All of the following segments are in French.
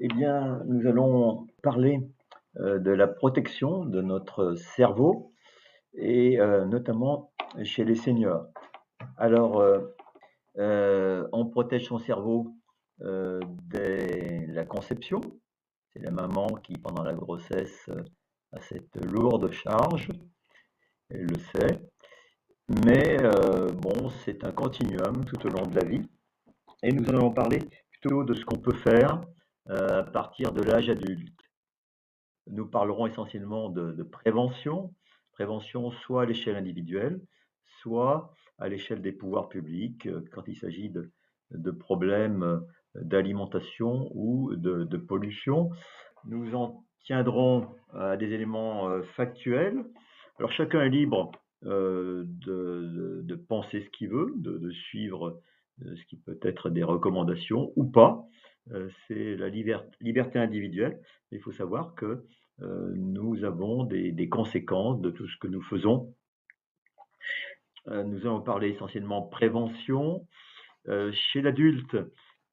Eh bien, nous allons parler de la protection de notre cerveau et notamment chez les seniors. Alors, on protège son cerveau dès la conception. C'est la maman qui, pendant la grossesse, a cette lourde charge, elle le sait. Mais bon, c'est un continuum tout au long de la vie. Et nous allons parler plutôt de ce qu'on peut faire à partir de l'âge adulte. Nous parlerons essentiellement de prévention, prévention soit à l'échelle individuelle, soit à l'échelle des pouvoirs publics, quand il s'agit de problèmes d'alimentation ou de pollution. Nous en tiendrons à des éléments factuels. Alors chacun est libre de penser ce qu'il veut, de suivre ce qui peut être des recommandations ou pas. C'est la liberté individuelle. Il faut savoir que nous avons des conséquences de tout ce que nous faisons. Nous allons parler essentiellement prévention. Chez l'adulte,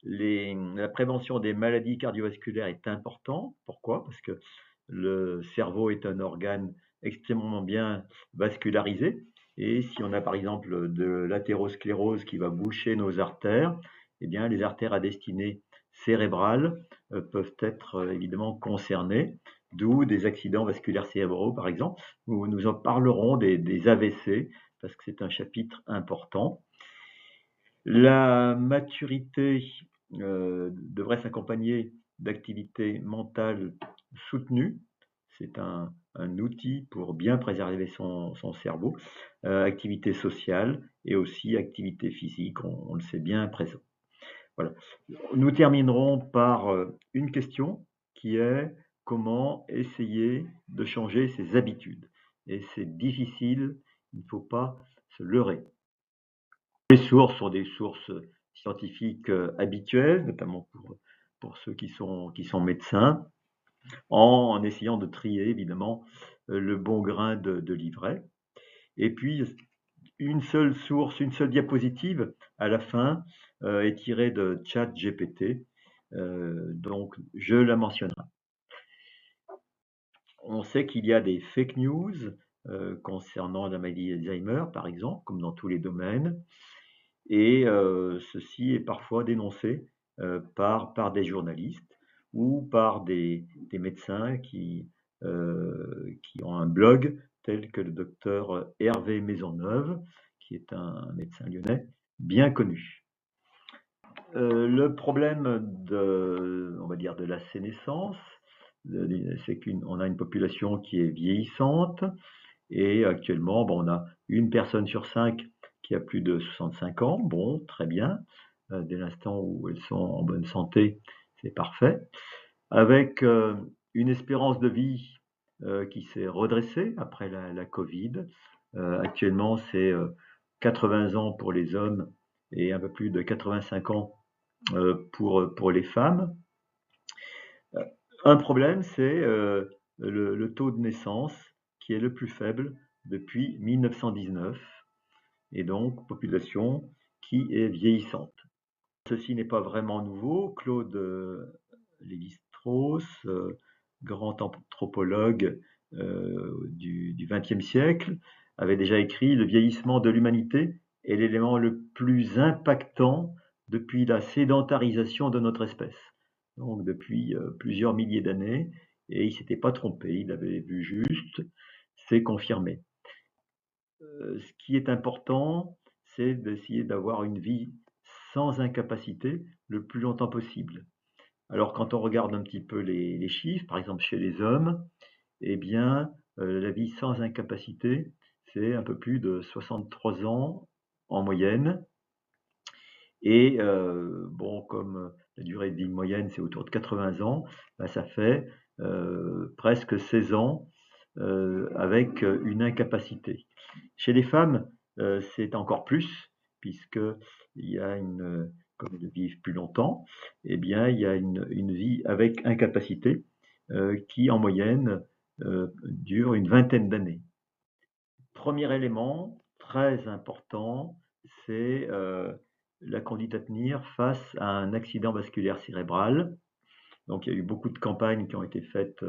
la prévention des maladies cardiovasculaires est importante. Pourquoi? Parce que le cerveau est un organe extrêmement bien vascularisé. Et si on a par exemple de l'athérosclérose qui va boucher nos artères, eh bien les artères à destinée cérébrale peuvent être évidemment concernées, d'où des accidents vasculaires cérébraux par exemple. Nous en parlerons des AVC parce que c'est un chapitre important. La maturité devrait s'accompagner d'activités mentales soutenues. C'est un outil pour bien préserver son cerveau. Activité sociale et aussi activité physique, on le sait bien présent. Voilà. Nous terminerons par une question qui est comment essayer de changer ses habitudes. Et c'est difficile, il ne faut pas se leurrer. Les sources sont des sources scientifiques habituelles, notamment pour ceux qui sont médecins, en essayant de trier évidemment le bon grain de livret. Et puis, une seule source, une seule diapositive à la fin est tirée de ChatGPT, donc je la mentionnerai. On sait qu'il y a des fake news concernant la maladie d'Alzheimer, par exemple, comme dans tous les domaines. Et ceci est parfois dénoncé par des journalistes ou par des médecins qui ont un blog tel que le docteur Hervé Maisonneuve, qui est un médecin lyonnais bien connu. Le problème on va dire de la sénescence, c'est qu'on a une population qui est vieillissante et actuellement, bon, on a une personne sur 5 qui a plus de 65 ans. Bon, très bien. Dès l'instant où elles sont en bonne santé, c'est parfait. Avec une espérance de vie qui s'est redressée après la Covid. Actuellement, c'est 80 ans pour les hommes et un peu plus de 85 ans pour les femmes. Un problème, c'est le taux de naissance qui est le plus faible depuis 1919 et donc population qui est vieillissante. Ceci n'est pas vraiment nouveau. Claude Lévi-Strauss, grand anthropologue du XXe siècle, avait déjà écrit le vieillissement de l'humanité est l'élément le plus impactant depuis la sédentarisation de notre espèce. Donc depuis plusieurs milliers d'années, et il s'était pas trompé, il avait vu juste, c'est confirmé. Ce qui est important, c'est d'essayer d'avoir une vie sans incapacité le plus longtemps possible. Alors quand on regarde un petit peu les chiffres, par exemple chez les hommes, eh bien la vie sans incapacité, c'est un peu plus de 63 ans en moyenne. Et bon, comme la durée de vie moyenne, c'est autour de 80 ans, ben, ça fait presque 16 ans avec une incapacité. Chez les femmes, c'est encore plus, puisqu'il y a comme elles vivent plus longtemps, eh bien, il y a une vie avec incapacité qui, en moyenne, dure une vingtaine d'années. Premier élément très important, c'est la conduite à tenir face à un accident vasculaire cérébral. Donc il y a eu beaucoup de campagnes qui ont été faites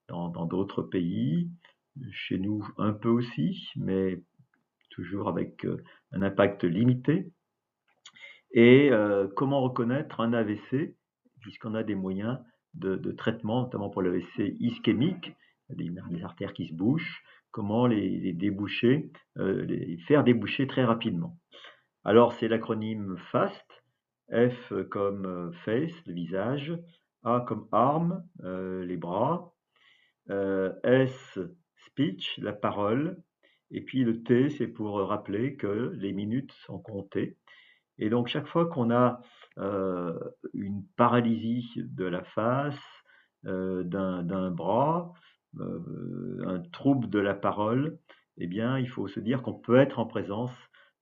dans d'autres pays, chez nous un peu aussi, mais toujours avec un impact limité. Et comment reconnaître un AVC, puisqu'on a des moyens de traitement, notamment pour l'AVC ischémique, des artères qui se bouchent, comment les déboucher, les faire déboucher très rapidement. Alors c'est l'acronyme FAST, F comme face, le visage, A comme arm, les bras, S speech, la parole, et puis le T c'est pour rappeler que les minutes sont comptées. Et donc chaque fois qu'on a une paralysie de la face, d'un bras, un trouble de la parole, eh bien il faut se dire qu'on peut être en présence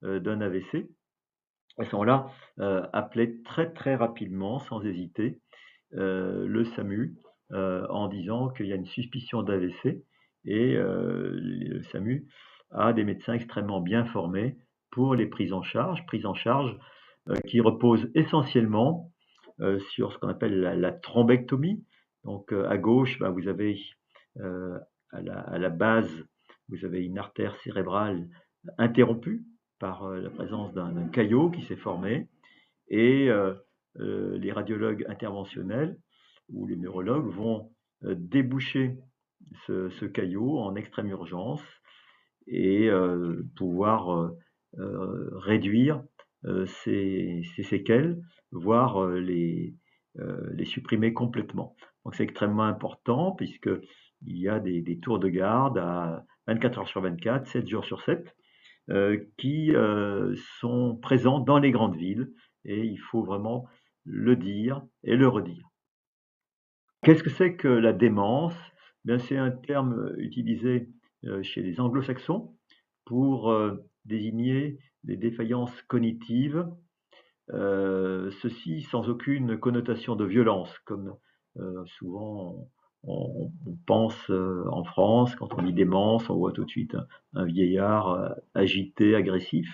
d'un AVC. À ce moment-là, appeler très très rapidement, sans hésiter, le SAMU en disant qu'il y a une suspicion d'AVC, et le SAMU a des médecins extrêmement bien formés pour les prises en charge qui reposent essentiellement sur ce qu'on appelle la thrombectomie. Donc à gauche, ben, vous avez euh, à la base, vous avez une artère cérébrale interrompue par la présence d'un caillot qui s'est formé, et les radiologues interventionnels ou les neurologues vont déboucher ce caillot en extrême urgence et pouvoir réduire ces séquelles, voire les supprimer complètement. Donc c'est extrêmement important puisque il y a des tours de garde à 24 heures sur 24, 7 jours sur 7, qui sont présents dans les grandes villes, et il faut vraiment le dire et le redire. Qu'est-ce que c'est que la démence? Bien, c'est un terme utilisé chez les anglo-saxons pour désigner des défaillances cognitives, ceci sans aucune connotation de violence, comme souvent on pense en France. Quand on dit démence, on voit tout de suite un vieillard agité, agressif.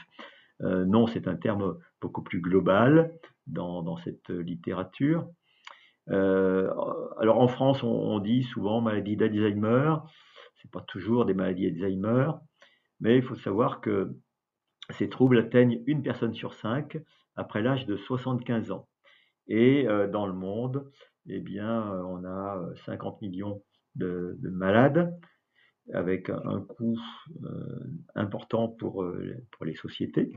Non, c'est un terme beaucoup plus global dans cette littérature. Alors en France, on dit souvent maladie d'Alzheimer. C'est pas toujours des maladies d'Alzheimer, mais il faut savoir que ces troubles atteignent une personne sur 5 après l'âge de 75 ans. Et dans le monde, eh bien, on a 50 millions de malades, avec un coût important pour les sociétés.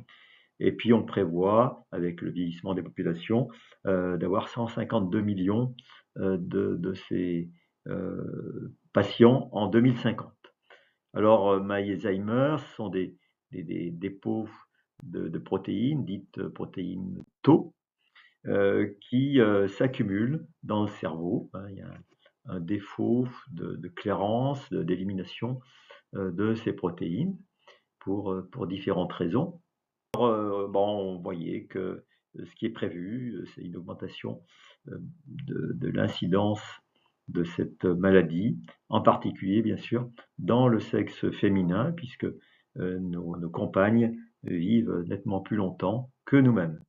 Et puis on prévoit, avec le vieillissement des populations, d'avoir 152 millions de ces patients en 2050. Alors, Alzheimer, ce sont des dépôts de protéines, dites protéines tau, qui s'accumulent dans le cerveau. Il y a un défaut de clairance, d'élimination de ces protéines pour différentes raisons. Bon, on voyait que ce qui est prévu, c'est une augmentation de l'incidence de cette maladie, en particulier, bien sûr, dans le sexe féminin, puisque nos compagnes vivent nettement plus longtemps que nous-mêmes.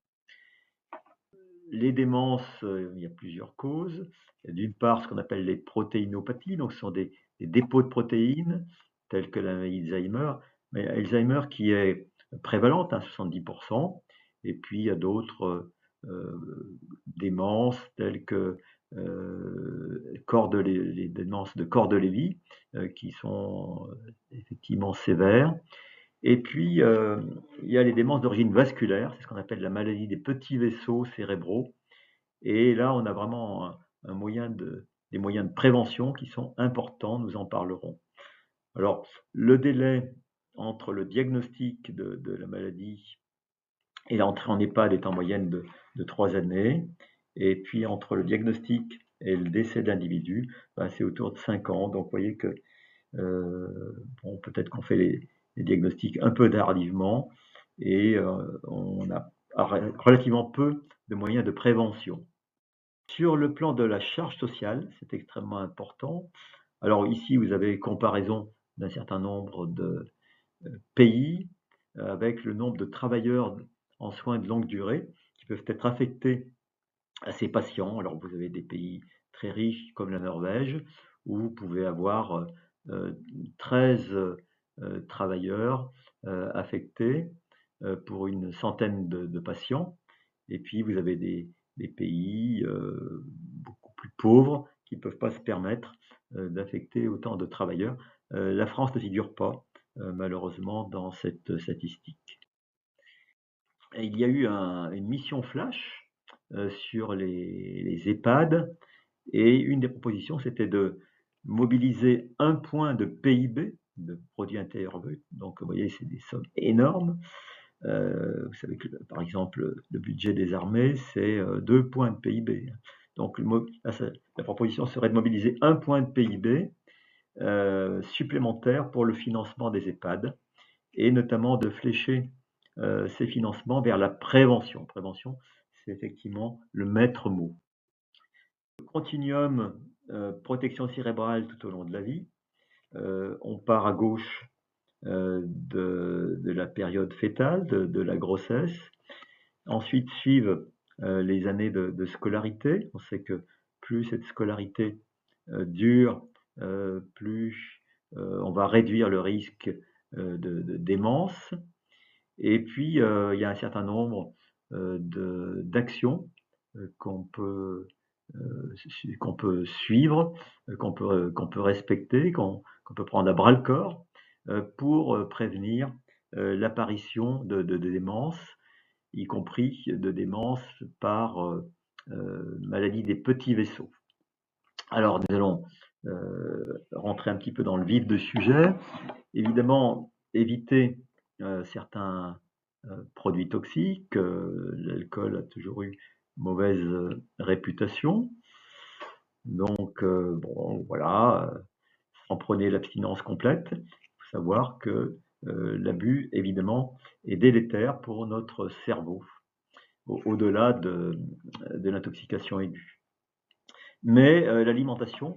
Les démences, il y a plusieurs causes. D'une part, ce qu'on appelle les protéinopathies, donc ce sont des dépôts de protéines, tels que la maladie d'Alzheimer, mais Alzheimer qui est prévalente, hein, 70%, et puis il y a d'autres démences, telles que les démences de corps de Lévy, qui sont effectivement sévères. Et puis, il y a les démences d'origine vasculaire, c'est ce qu'on appelle la maladie des petits vaisseaux cérébraux. Et là, on a vraiment des moyens de prévention qui sont importants, nous en parlerons. Alors, le délai entre le diagnostic de la maladie et l'entrée en EHPAD est en moyenne de 3 années. Et puis, entre le diagnostic et le décès de l'individu, ben, c'est autour de 5 ans. Donc, vous voyez que bon, peut-être qu'on fait les diagnostics un peu tardivement, et on a relativement peu de moyens de prévention. Sur le plan de la charge sociale, c'est extrêmement important. Alors ici, vous avez comparaison d'un certain nombre de pays avec le nombre de travailleurs en soins de longue durée qui peuvent être affectés à ces patients. Alors vous avez des pays très riche comme la Norvège, où vous pouvez avoir 13 travailleurs affectés pour une centaine de patients. Et puis vous avez des pays beaucoup plus pauvres qui ne peuvent pas se permettre d'affecter autant de travailleurs. La France ne figure pas, malheureusement, dans cette statistique. Et il y a eu une mission flash sur les EHPAD, et une des propositions, c'était de mobiliser 1 point de PIB, de produit intérieur brut. Donc, vous voyez, c'est des sommes énormes. Vous savez que, par exemple, le budget des armées, c'est 2 points de PIB. Donc, la proposition serait de mobiliser 1 point de PIB supplémentaire pour le financement des EHPAD, et notamment de flécher ces financements vers la prévention. Prévention, c'est effectivement le maître mot. Continuum protection cérébrale tout au long de la vie. On part à gauche de la période fétale, de la grossesse. Ensuite suivent les années de scolarité. On sait que plus cette scolarité dure, plus on va réduire le risque de démence. Et puis, il y a un certain nombre d'actions qu'on peut suivre, qu'on peut respecter, qu'on peut prendre à bras le corps pour prévenir l'apparition de démence, y compris de démence par maladie des petits vaisseaux. Alors, nous allons rentrer un petit peu dans le vif du sujet. Évidemment, éviter certains produits toxiques. L'alcool a toujours eu mauvaise réputation. Donc, bon, voilà, en prenez l'abstinence complète. Il faut savoir que l'abus, évidemment, est délétère pour notre cerveau, au-delà de l'intoxication aiguë. Mais l'alimentation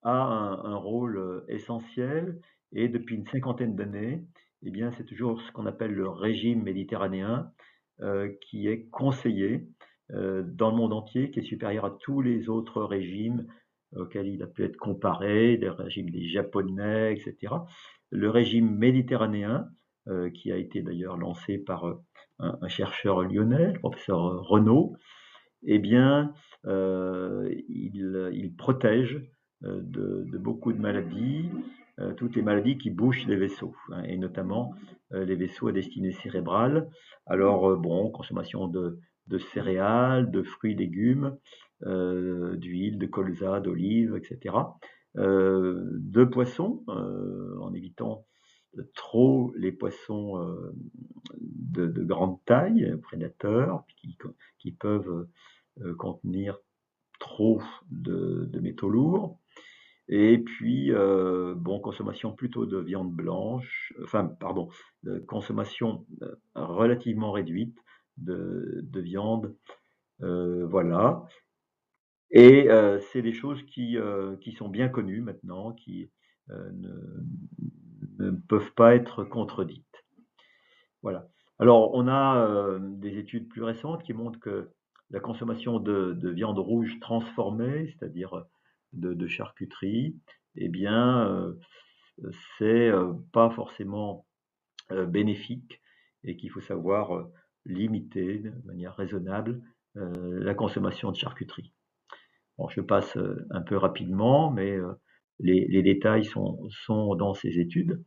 a un rôle essentiel, et depuis une cinquantaine d'années, eh bien, c'est toujours ce qu'on appelle le régime méditerranéen qui est conseillé dans le monde entier, qui est supérieur à tous les autres régimes auxquels il a pu être comparé, les régimes des Japonais, etc. Le régime méditerranéen, qui a été d'ailleurs lancé par un chercheur lyonnais, le professeur Renaud, eh bien, il protège de beaucoup de maladies, toutes les maladies qui bouchent les vaisseaux, hein, et notamment les vaisseaux à destinée cérébrale. Alors, bon, consommation de céréales, de fruits, légumes, d'huile, de colza, d'olive, etc. De poissons, en évitant trop les poissons de grande taille, prédateurs, qui peuvent contenir trop de métaux lourds. Et puis, bon, consommation plutôt de viande blanche, enfin, pardon, consommation relativement réduite de viande, voilà. Et c'est des choses qui sont bien connues maintenant, qui ne peuvent pas être contredites. Voilà. Alors, on a des études plus récentes qui montrent que la consommation de viande rouge transformée, c'est-à-dire de charcuterie, eh bien, c'est pas forcément bénéfique, et qu'il faut savoir limiter de manière raisonnable la consommation de charcuterie. Bon, je passe un peu rapidement, mais les détails sont dans ces études.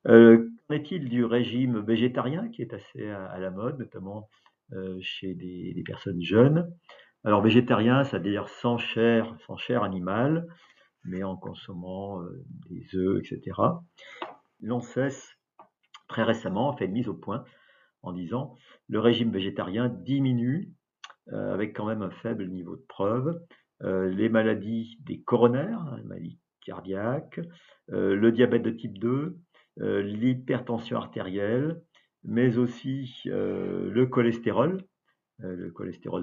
Qu'en est-il du régime végétarien, qui est assez à la mode, notamment chez des personnes jeunes? Alors, végétarien, c'est-à-dire sans chair animale, mais en consommant des œufs, etc. L'ANSES, très récemment, a fait une mise au point en disant le régime végétarien diminue, avec quand même un faible niveau de preuve, les maladies des coronaires, les maladies cardiaques, le diabète de type 2, l'hypertension artérielle, mais aussi le cholestérol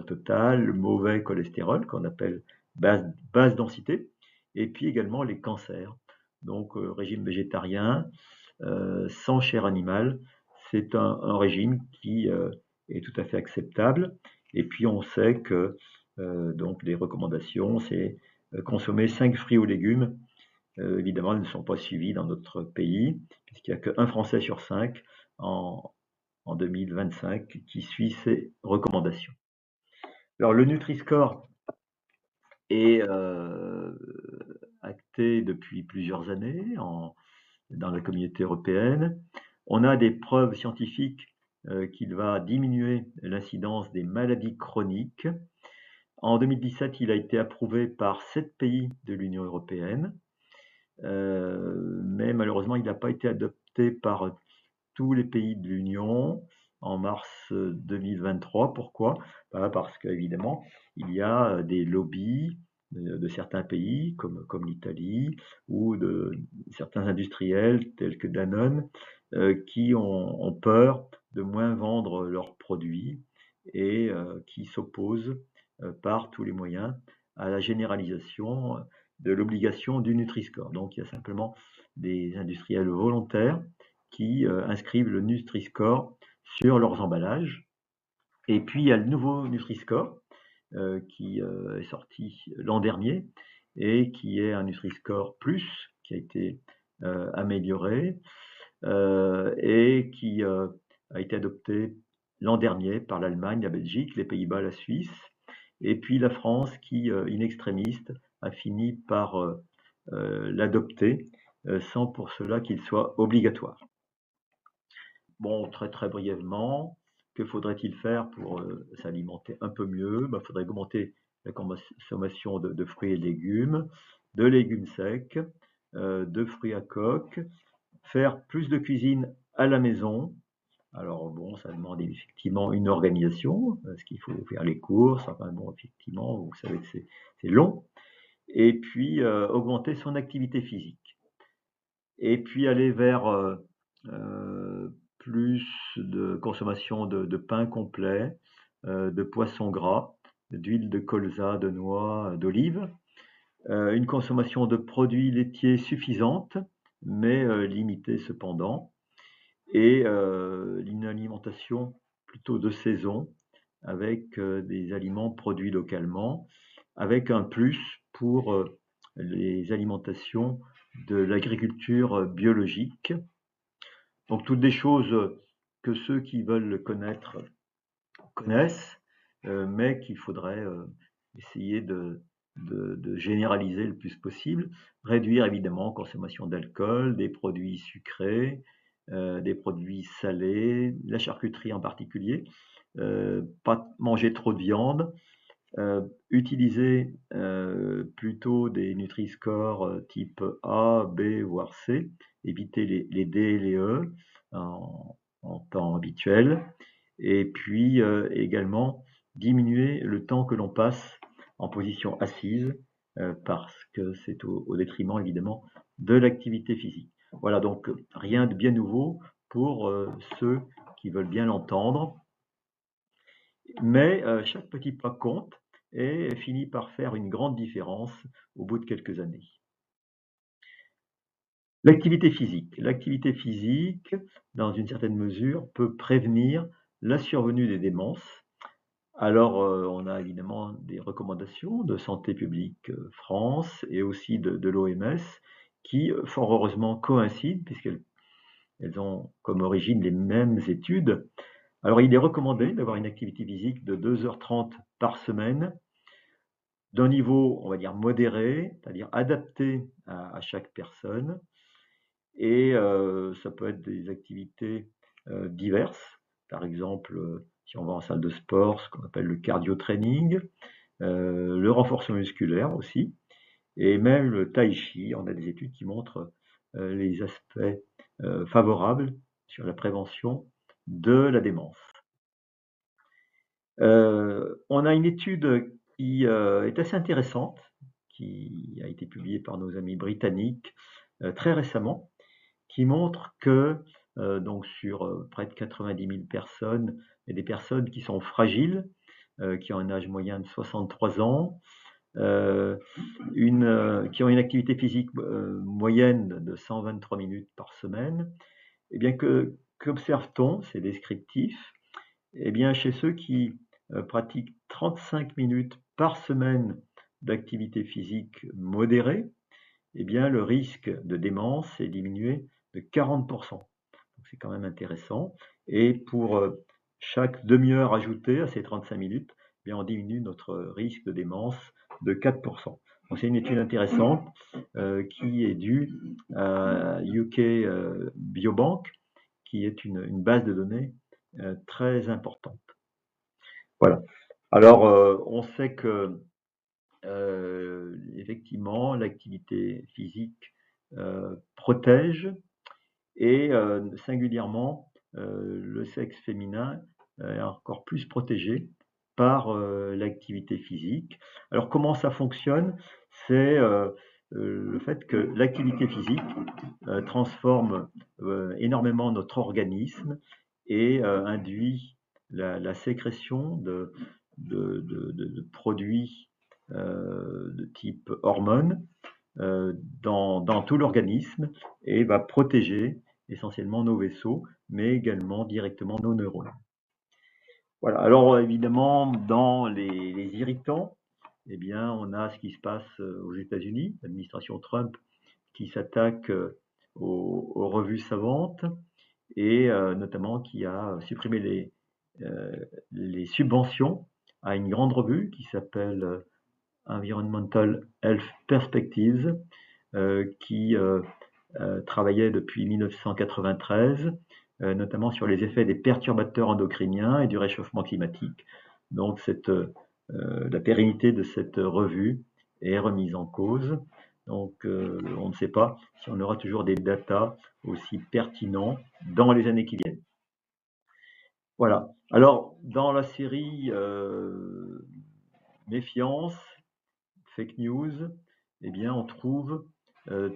total, le mauvais cholestérol qu'on appelle basse densité, et puis également les cancers. Donc, régime végétarien, sans chair animale, c'est un régime qui est tout à fait acceptable. Et puis on sait que donc les recommandations, c'est consommer 5 fruits ou légumes. Évidemment, elles ne sont pas suivies dans notre pays, puisqu'il n'y a qu'un Français sur 5 en 2025 qui suit ces recommandations. Alors, le Nutri-Score est acté depuis plusieurs années dans la communauté européenne. On a des preuves scientifiques qu'il va diminuer l'incidence des maladies chroniques. En 2017, il a été approuvé par 7 pays de l'Union européenne, mais malheureusement, il n'a pas été adopté par tous les pays de l'Union en mars 2023. Pourquoi? Parce qu'évidemment, il y a des lobbies de certains pays, comme l'Italie, ou de certains industriels tels que Danone, qui ont peur de moins vendre leurs produits et qui s'opposent par tous les moyens à la généralisation de l'obligation du Nutri-Score. Donc il y a simplement des industriels volontaires qui inscrivent le Nutri-Score sur leurs emballages. Et puis il y a le nouveau Nutri-Score qui est sorti l'an dernier et qui est un Nutri-Score Plus qui a été amélioré et qui a été adopté l'an dernier par l'Allemagne, la Belgique, les Pays-Bas, la Suisse, et puis la France qui, in extremis, a fini par l'adopter sans pour cela qu'il soit obligatoire. Bon, très très brièvement, que faudrait-il faire pour s'alimenter un peu mieux? Il faudrait augmenter la consommation de fruits et de légumes secs, de fruits à coque, faire plus de cuisine à la maison. Alors bon, ça demande effectivement une organisation, parce qu'il faut faire les courses, enfin bon, effectivement, vous savez que c'est long. Et puis augmenter son activité physique. Et puis aller vers plus de consommation de pain complet, de poissons gras, d'huile de colza, de noix, d'olive, une consommation de produits laitiers suffisante, mais limitée cependant, et une alimentation plutôt de saison, avec des aliments produits localement, avec un plus pour les alimentations de l'agriculture biologique. Donc toutes des choses que ceux qui veulent connaître connaissent, mais qu'il faudrait essayer de généraliser le plus possible. Réduire évidemment consommation d'alcool, des produits sucrés, des produits salés, la charcuterie en particulier, pas manger trop de viande, utiliser plutôt des Nutri-Score type A, B, voire C, éviter les D et les E en temps habituel, et puis également diminuer le temps que l'on passe en position assise, parce que c'est au détriment évidemment de l'activité physique. Voilà, donc rien de bien nouveau pour ceux qui veulent bien l'entendre, mais chaque petit pas compte et finit par faire une grande différence au bout de quelques années. L'activité physique. L'activité physique, dans une certaine mesure, peut prévenir la survenue des démences. Alors, on a évidemment des recommandations de Santé publique France et aussi de l'OMS qui, fort heureusement, coïncident puisqu'elles ont comme origine les mêmes études. Alors, il est recommandé d'avoir une activité physique de 2h30 par semaine, d'un niveau, on va dire, modéré, c'est-à-dire adapté à chaque personne. Et ça peut être des activités diverses. Par exemple, si on va en salle de sport, ce qu'on appelle le cardio-training, le renforcement musculaire aussi, et même le tai chi. On a des études qui montrent les aspects favorables sur la prévention de la démence. On a une étude qui est assez intéressante, qui a été publiée par nos amis britanniques très récemment, qui montre que donc sur près de 90 000 personnes, il y a des personnes qui sont fragiles, qui ont un âge moyen de 63 ans, qui ont une activité physique moyenne de 123 minutes par semaine. Et bien qu'observe-t-on? C'est descriptif. Eh bien, chez ceux qui pratiquent 35 minutes par semaine d'activité physique modérée, eh bien, le risque de démence est diminué de 40%. Donc, c'est quand même intéressant. Et pour chaque demi-heure ajoutée à ces 35 minutes, eh bien, on diminue notre risque de démence de 4%. Donc, c'est une étude intéressante qui est due à UK Biobank, qui est une base de données très importante. Voilà. Alors, on sait que effectivement, l'activité physique protège et singulièrement, le sexe féminin est encore plus protégé par l'activité physique. Alors comment ça fonctionne? C'est le fait que l'activité physique transforme énormément notre organisme et induit la sécrétion de produits de type hormones dans tout l'organisme et va protéger essentiellement nos vaisseaux, mais également directement nos neurones. Voilà. Alors évidemment, dans les irritants, eh bien, on a ce qui se passe aux États-Unis, l'administration Trump qui s'attaque aux revues savantes et notamment qui a supprimé les subventions à une grande revue qui s'appelle Environmental Health Perspectives, qui travaillait depuis 1993, notamment sur les effets des perturbateurs endocriniens et du réchauffement climatique. Donc la pérennité de cette revue est remise en cause. Donc on ne sait pas si on aura toujours des datas aussi pertinents dans les années qui viennent. Voilà. Alors, dans la série Méfiance, Fake News, eh bien, on trouve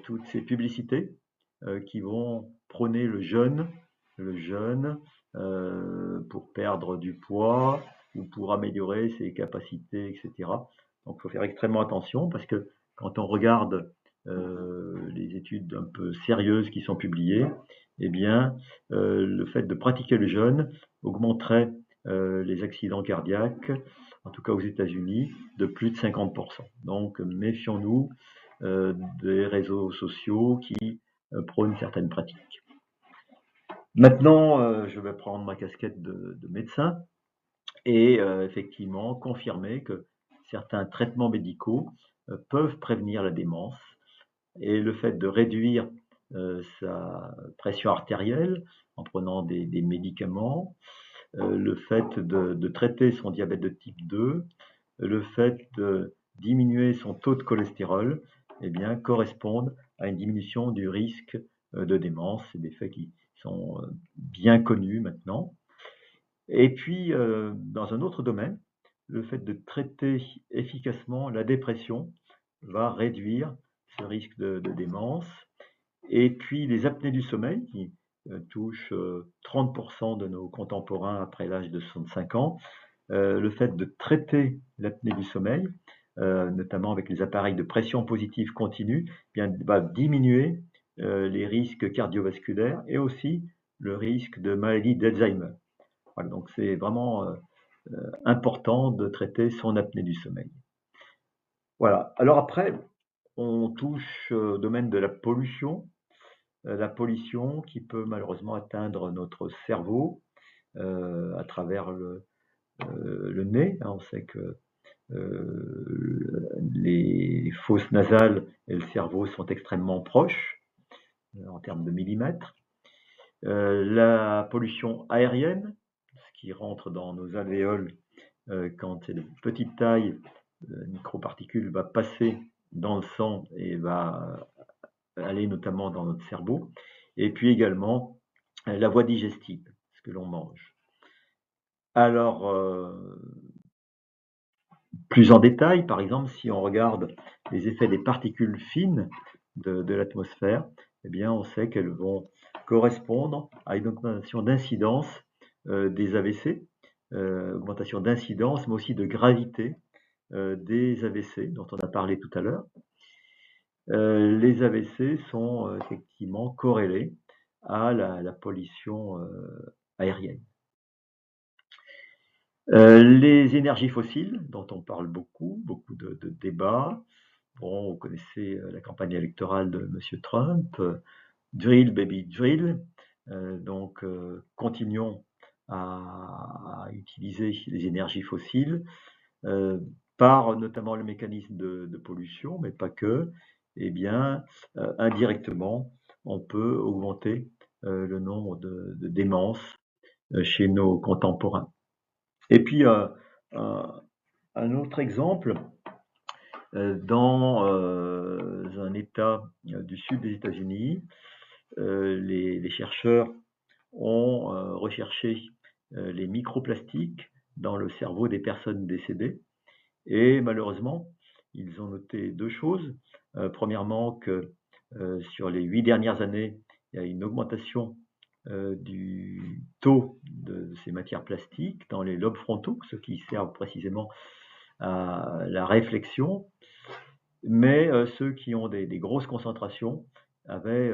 toutes ces publicités qui vont prôner le jeûne pour perdre du poids ou pour améliorer ses capacités, etc. Donc, il faut faire extrêmement attention parce que quand on regarde les études un peu sérieuses qui sont publiées, eh bien, le fait de pratiquer le jeûne augmenterait les accidents cardiaques, en tout cas aux États-Unis, de plus de 50%. Donc, méfions-nous des réseaux sociaux qui prônent certaines pratiques. Maintenant, je vais prendre ma casquette de médecin et effectivement confirmer que certains traitements médicaux peuvent prévenir la démence et le fait de réduire sa pression artérielle en prenant des médicaments, le fait de traiter son diabète de type 2, le fait de diminuer son taux de cholestérol, eh bien, correspondent à une diminution du risque de démence. C'est des faits qui sont bien connus maintenant. Et puis, dans un autre domaine, le fait de traiter efficacement la dépression va réduire ce risque de démence. Et puis, les apnées du sommeil, qui touchent 30% de nos contemporains après l'âge de 65 ans, le fait de traiter l'apnée du sommeil, notamment avec les appareils de pression positive continue, bien, va diminuer les risques cardiovasculaires et aussi le risque de maladie d'Alzheimer. Voilà, donc c'est vraiment important de traiter son apnée du sommeil. Voilà. Alors après, on touche au domaine de la pollution qui peut malheureusement atteindre notre cerveau à travers le nez. On sait que les fosses nasales et le cerveau sont extrêmement proches en termes de millimètres. La pollution aérienne, ce qui rentre dans nos alvéoles quand c'est de petite taille, microparticule va passer dans le sang et va aller notamment dans notre cerveau. Et puis également la voie digestive, ce que l'on mange. Alors, plus en détail, par exemple, si on regarde les effets des particules fines de l'atmosphère, eh bien, on sait qu'elles vont correspondre à une augmentation d'incidence des AVC, augmentation d'incidence, mais aussi de gravité des AVC, dont on a parlé tout à l'heure. Les AVC sont effectivement corrélés à la pollution aérienne. Les énergies fossiles, dont on parle beaucoup de débats. Bon, vous connaissez la campagne électorale de Monsieur Trump, drill baby drill. Donc, continuons à utiliser les énergies fossiles par notamment le mécanisme de pollution, mais pas que. Eh bien, indirectement, on peut augmenter le nombre de démences chez nos contemporains. Et puis, un autre exemple, dans un État du sud des États-Unis, les chercheurs ont recherché les microplastiques dans le cerveau des personnes décédées et malheureusement, ils ont noté deux choses. Premièrement, que sur les 8 dernières années, il y a une augmentation du taux de ces matières plastiques dans les lobes frontaux, ceux qui servent précisément à la réflexion, mais ceux qui ont des grosses concentrations avaient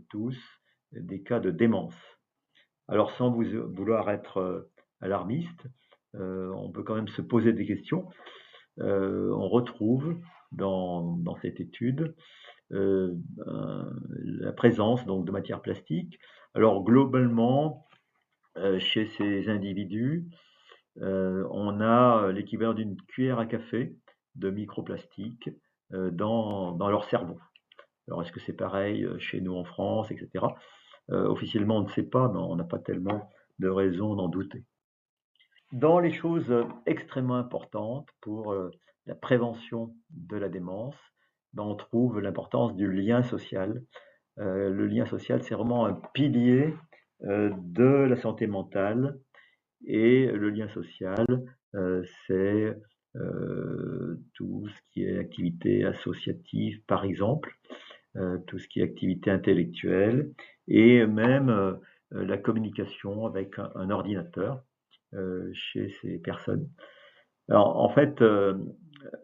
tous des cas de démence. Alors sans vouloir être alarmiste, on peut quand même se poser des questions. On retrouve dans cette étude la présence donc de matières plastiques. Alors globalement, chez ces individus, on a l'équivalent d'une cuillère à café de microplastiques dans leur cerveau. Alors est-ce que c'est pareil chez nous en France, etc. Officiellement, on ne sait pas, mais on n'a pas tellement de raison d'en douter. Dans les choses extrêmement importantes pour la prévention de la démence, ben, on trouve l'importance du lien social. Le lien social, c'est vraiment un pilier de la santé mentale. Et le lien social, c'est tout ce qui est activité associative, par exemple, tout ce qui est activité intellectuelle, et même la communication avec un ordinateur chez ces personnes. Alors, en fait,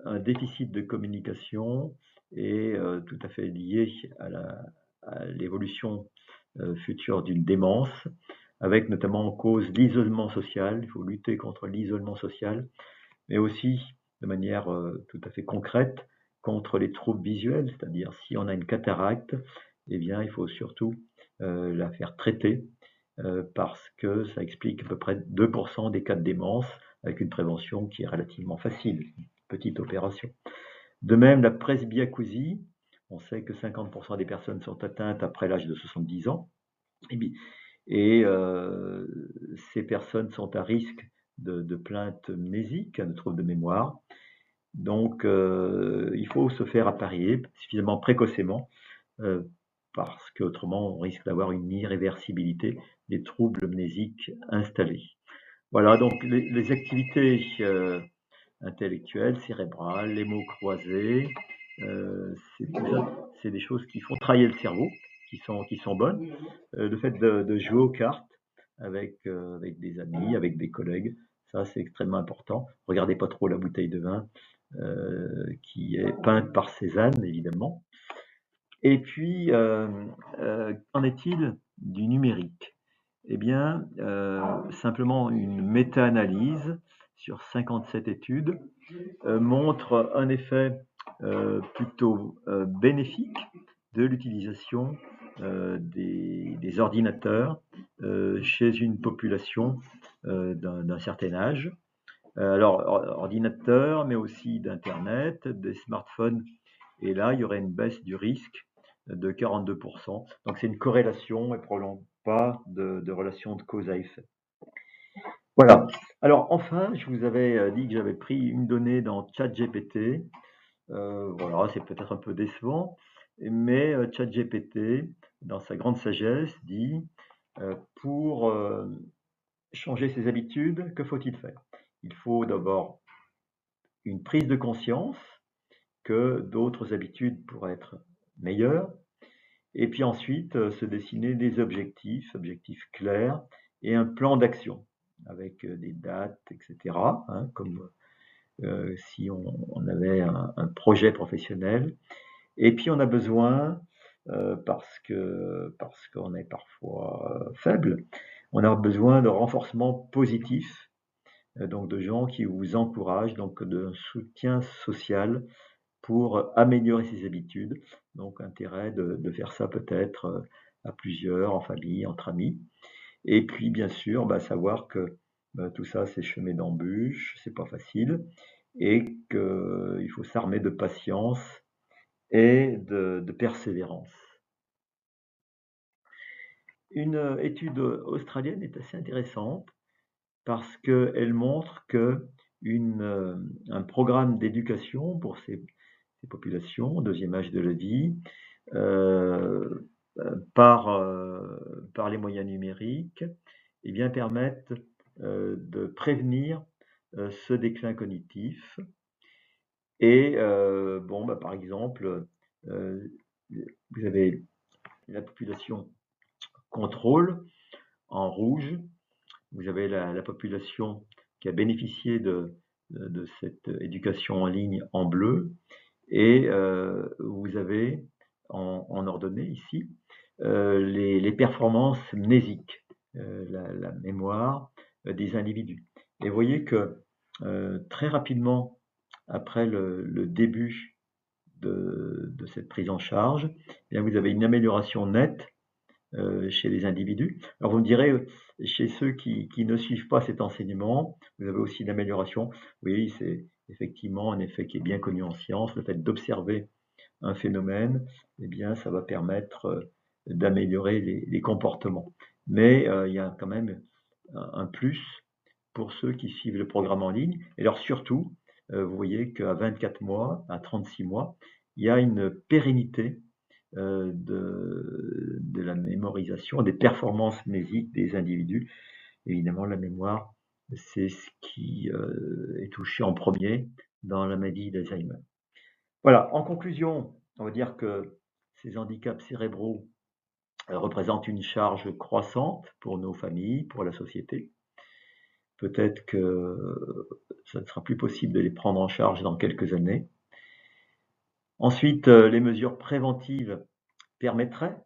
un déficit de communication est tout à fait lié à l'évolution future d'une démence, avec notamment en cause l'isolement social. Il faut lutter contre l'isolement social, mais aussi de manière tout à fait concrète contre les troubles visuels, c'est-à-dire si on a une cataracte, eh bien, il faut surtout la faire traiter parce que ça explique à peu près 2% des cas de démence avec une prévention qui est relativement facile, une petite opération. De même, la presbyacousie, on sait que 50% des personnes sont atteintes après l'âge de 70 ans, et ces personnes sont à risque de plaintes mnésiques, de troubles de mémoire. Donc, il faut se faire apparier suffisamment précocement parce qu'autrement, on risque d'avoir une irréversibilité des troubles mnésiques installés. Voilà, donc les activités intellectuelles, cérébrales, les mots croisés, c'est des choses qui font travailler le cerveau, qui sont bonnes. Le fait de jouer aux cartes avec des amis, avec des collègues, ça c'est extrêmement important. Regardez pas trop la bouteille de vin qui est peinte par Cézanne, évidemment. Et puis, qu'en est-il du numérique? Eh bien, simplement une méta-analyse sur 57 études montre un effet plutôt bénéfique de l'utilisation des ordinateurs chez une population d'un certain âge. Alors, ordinateur, mais aussi d'Internet, des smartphones. Et là, il y aurait une baisse du risque de 42%. Donc, c'est une corrélation et probablement pas de relation de cause à effet. Voilà. Alors, enfin, je vous avais dit que j'avais pris une donnée dans ChatGPT. Voilà, c'est peut-être un peu décevant, mais ChatGPT, dans sa grande sagesse, dit pour changer ses habitudes, que faut-il faire? Il faut d'abord une prise de conscience que d'autres habitudes pourraient être meilleures, et puis ensuite se dessiner des objectifs clairs et un plan d'action avec des dates, etc., hein, comme si on avait un projet professionnel. Et puis on a besoin, parce qu'on est parfois faible, on a besoin de renforcement positif donc de gens qui vous encouragent, donc de soutien social pour améliorer ses habitudes. Donc intérêt de faire ça peut-être à plusieurs, en famille, entre amis. Et puis bien sûr, savoir que tout ça c'est semé d'embûches, c'est pas facile, et qu'il faut s'armer de patience et de persévérance. Une étude australienne est assez intéressante parce qu'elle montre que un programme d'éducation pour ces populations au deuxième âge de la vie, euh, par les moyens numériques, eh bien, permettent de prévenir ce déclin cognitif. Et par exemple, euh, vous avez la population contrôle en rouge, vous avez la population qui a bénéficié de cette éducation en ligne en bleu, et vous avez en ordonnée ici les performances mnésiques, la mémoire des individus. Et vous voyez que très rapidement, après le début de cette prise en charge, eh bien, vous avez une amélioration nette chez les individus. Alors vous me direz, chez ceux qui ne suivent pas cet enseignement, vous avez aussi une amélioration. Oui, c'est effectivement un effet qui est bien connu en science, le fait d'observer un phénomène, eh bien, ça va permettre d'améliorer les comportements. Mais il y a quand même un plus pour ceux qui suivent le programme en ligne. Et alors surtout, vous voyez qu'à 24 mois, à 36 mois, il y a une pérennité de la mémorisation, des performances mnésiques des individus. Évidemment, la mémoire, c'est ce qui est touché en premier dans la maladie d'Alzheimer. Voilà, en conclusion, on va dire que ces handicaps cérébraux représentent une charge croissante pour nos familles, pour la société. Peut-être que ça ne sera plus possible de les prendre en charge dans quelques années. Ensuite, les mesures préventives permettraient,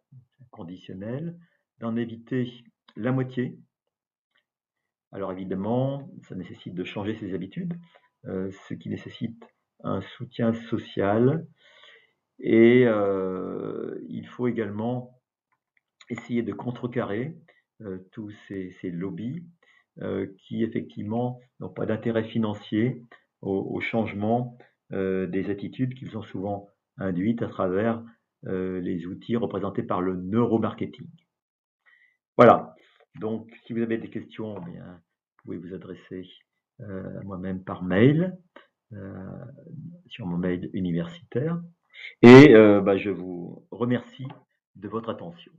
conditionnelles, d'en éviter la moitié. Alors évidemment, ça nécessite de changer ses habitudes, ce qui nécessite un soutien social, et il faut également essayer de contrecarrer tous ces lobbies qui effectivement n'ont pas d'intérêt financier au changement des attitudes qu'ils ont souvent induites à travers les outils représentés par le neuromarketing. Voilà, donc si vous avez des questions, eh bien, vous pouvez vous adresser à moi-même par mail, euh, sur mon mail universitaire. Et je vous remercie de votre attention.